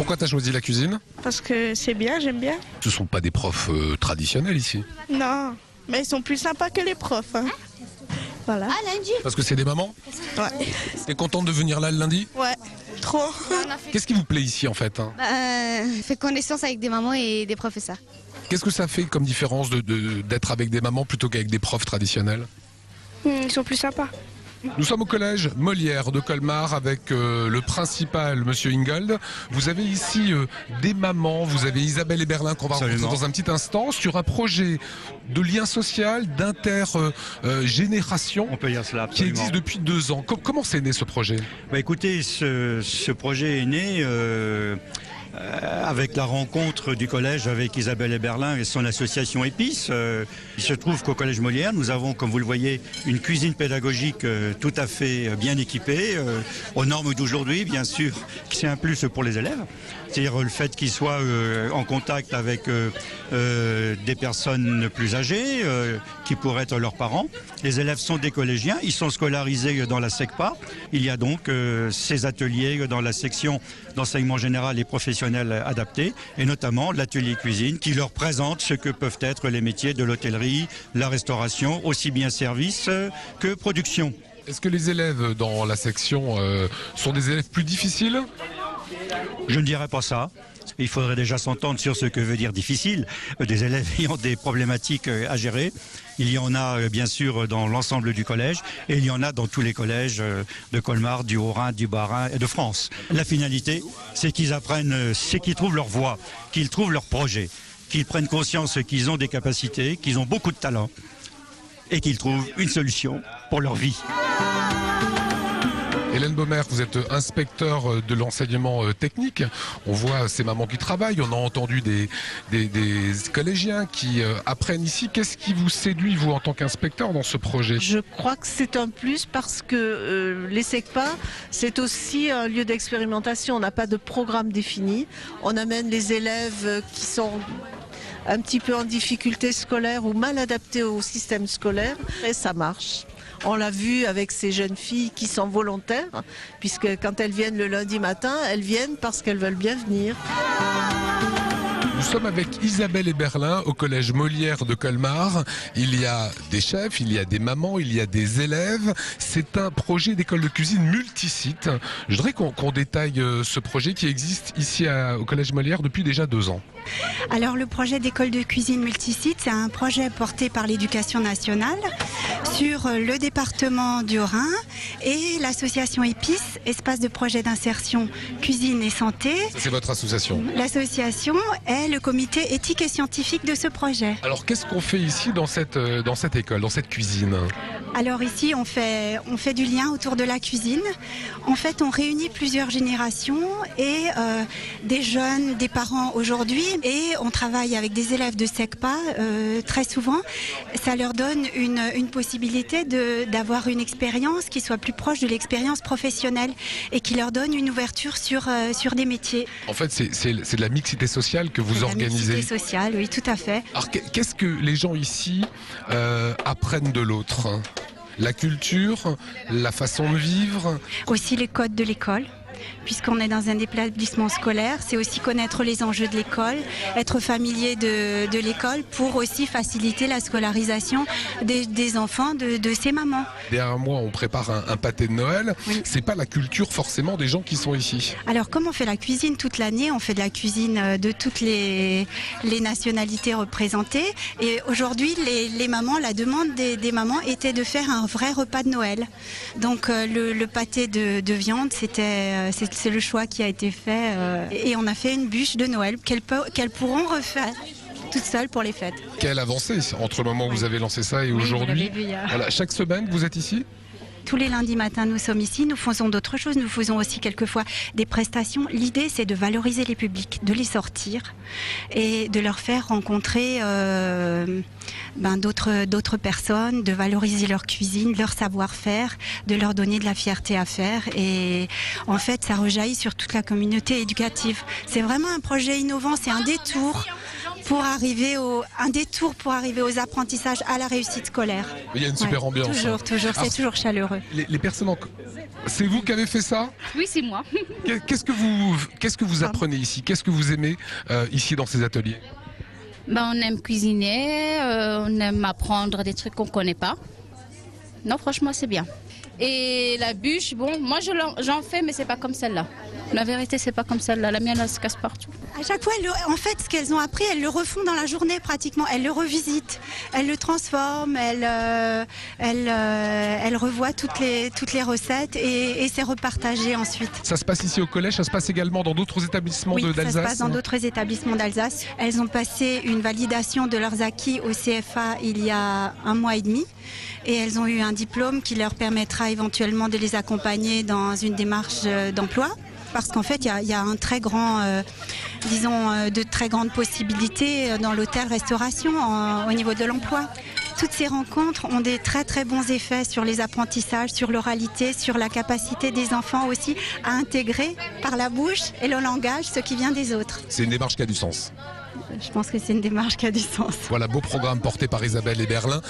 Pourquoi tu as choisi la cuisine? Parce que c'est bien, j'aime bien. Ce ne sont pas des profs traditionnels ici. Non, mais ils sont plus sympas que les profs. Hein. Voilà. Parce que c'est des mamans? Ouais. T'es contente de venir là le lundi? Ouais, trop. Qu'est-ce qui vous plaît ici en fait, hein? Fait connaissance avec des mamans et des professeurs. Qu'est-ce que ça fait comme différence d'être avec des mamans plutôt qu'avec des profs traditionnels? Ils sont plus sympas. Nous sommes au collège Molière de Colmar avec le principal, Monsieur Ingold. Vous avez ici des mamans, vous avez Isabelle et Berlin qu'on va rencontrer dans un petit instant sur un projet de lien social, d'intergénération qui existe depuis 2 ans. Comment c'est né ce projet? Écoutez, ce projet est né avec la rencontre du collège avec Isabelle et Berlin et son association Épices. Il se trouve qu'au collège Molière, nous avons, comme vous le voyez, une cuisine pédagogique tout à fait bien équipée, aux normes d'aujourd'hui, bien sûr, c'est un plus pour les élèves. C'est-à-dire le fait qu'ils soient en contact avec des personnes plus âgées, qui pourraient être leurs parents. Les élèves sont des collégiens, ils sont scolarisés dans la SECPA. Il y a donc ces ateliers dans la section d'enseignement général et professionnel adapté, et notamment l'atelier cuisine qui leur présente ce que peuvent être les métiers de l'hôtellerie, la restauration, aussi bien service que production. Est-ce que les élèves dans la section sont des élèves plus difficiles? Je ne dirais pas ça. Il faudrait déjà s'entendre sur ce que veut dire difficile. Des élèves ayant des problématiques à gérer. Il y en a bien sûr dans l'ensemble du collège et il y en a dans tous les collèges de Colmar, du Haut-Rhin, du Bas-Rhin et de France. La finalité, c'est qu'ils apprennent, c'est qu'ils trouvent leur voie, qu'ils trouvent leur projet, qu'ils prennent conscience qu'ils ont des capacités, qu'ils ont beaucoup de talent et qu'ils trouvent une solution pour leur vie. Hélène Baumer, vous êtes inspecteur de l'enseignement technique. On voit ces mamans qui travaillent, on a entendu des collégiens qui apprennent ici. Qu'est-ce qui vous séduit, vous, en tant qu'inspecteur, dans ce projet? Je crois que c'est un plus parce que les SECPA, c'est aussi un lieu d'expérimentation. On n'a pas de programme défini. On amène les élèves qui sont un petit peu en difficulté scolaire ou mal adaptés au système scolaire et ça marche. On l'a vu avec ces jeunes filles qui sont volontaires, puisque quand elles viennent le lundi matin, elles viennent parce qu'elles veulent bien venir. Nous sommes avec Isabelle et Berlin au collège Molière de Colmar. Il y a des chefs, il y a des mamans, il y a des élèves. C'est un projet d'école de cuisine multisite. Je voudrais qu'on détaille ce projet qui existe ici au collège Molière depuis déjà 2 ans. Alors le projet d'école de cuisine multisite, c'est un projet porté par l'Éducation nationale sur le département du Rhin et l'association Épices, espace de projet d'insertion cuisine et santé. C'est votre association. L'association est le comité éthique et scientifique de ce projet. Alors qu'est-ce qu'on fait ici dans cette école, dans cette cuisine? Alors ici on fait du lien autour de la cuisine. En fait on réunit plusieurs générations et des jeunes, des parents aujourd'hui, et on travaille avec des élèves de SECPA très souvent. Ça leur donne une possibilité d'avoir une expérience qui soit plus proche de l'expérience professionnelle et qui leur donne une ouverture sur des métiers. En fait c'est de la mixité sociale que vous organisez. La mixité sociale, oui, tout à fait. Alors qu'est-ce que les gens ici apprennent de l'autre? La culture, la façon de vivre? Aussi les codes de l'école. Puisqu'on est dans un établissement scolaire, c'est aussi connaître les enjeux de l'école, être familier de l'école pour aussi faciliter la scolarisation des enfants de ces mamans. Derrière moi, on prépare un pâté de Noël. Oui. C'est pas la culture forcément des gens qui sont ici. Alors comme on fait la cuisine toute l'année, on fait de la cuisine de toutes les nationalités représentées. Et aujourd'hui, les mamans, la demande des mamans était de faire un vrai repas de Noël. Donc le pâté de viande, c'est le choix qui a été fait et on a fait une bûche de Noël qu'elles pourront refaire toutes seules pour les fêtes. Quelle avancée entre le moment où vous avez lancé ça et aujourd'hui. Voilà, chaque semaine, vous êtes ici? Tous les lundis matins, nous sommes ici. Nous faisons d'autres choses. Nous faisons aussi quelquefois des prestations. L'idée, c'est de valoriser les publics, de les sortir et de leur faire rencontrer d'autres personnes, de valoriser leur cuisine, leur savoir-faire, de leur donner de la fierté à faire. Et en fait, ça rejaillit sur toute la communauté éducative. C'est vraiment un projet innovant. C'est un détour pour arriver un détour pour arriver aux apprentissages, à la réussite scolaire. Il y a une super ambiance. Toujours, c'est toujours chaleureux. Les personnes c'est vous qui avez fait ça? Oui, c'est moi. Qu'est-ce que vous apprenez ici? Qu'est-ce que vous aimez ici dans ces ateliers? On aime cuisiner, on aime apprendre des trucs qu'on ne connaît pas. Non, franchement, c'est bien. Et la bûche, bon, moi j'en fais, mais c'est pas comme celle-là. La vérité, c'est pas comme celle-là. La mienne, elle se casse partout. À chaque fois, en fait, ce qu'elles ont appris, elles le refont dans la journée pratiquement. Elles le revisitent, elles le transforment, elles revoient toutes les recettes et c'est repartagé ensuite. Ça se passe ici au collège, ça se passe également dans d'autres établissements d'Alsace? Oui, ça se passe dans d'autres établissements d'Alsace. Elles ont passé une validation de leurs acquis au CFA il y a 1 mois et demi. Et elles ont eu un diplôme qui leur permettra éventuellement de les accompagner dans une démarche d'emploi. Parce qu'en fait, il y a un très grand, de très grandes possibilités dans l'hôtel-restauration au niveau de l'emploi. Toutes ces rencontres ont des très très bons effets sur les apprentissages, sur l'oralité, sur la capacité des enfants aussi à intégrer par la bouche et le langage ce qui vient des autres. C'est une démarche qui a du sens. Je pense que c'est une démarche qui a du sens. Voilà, beau programme porté par Isabelle Eberlin.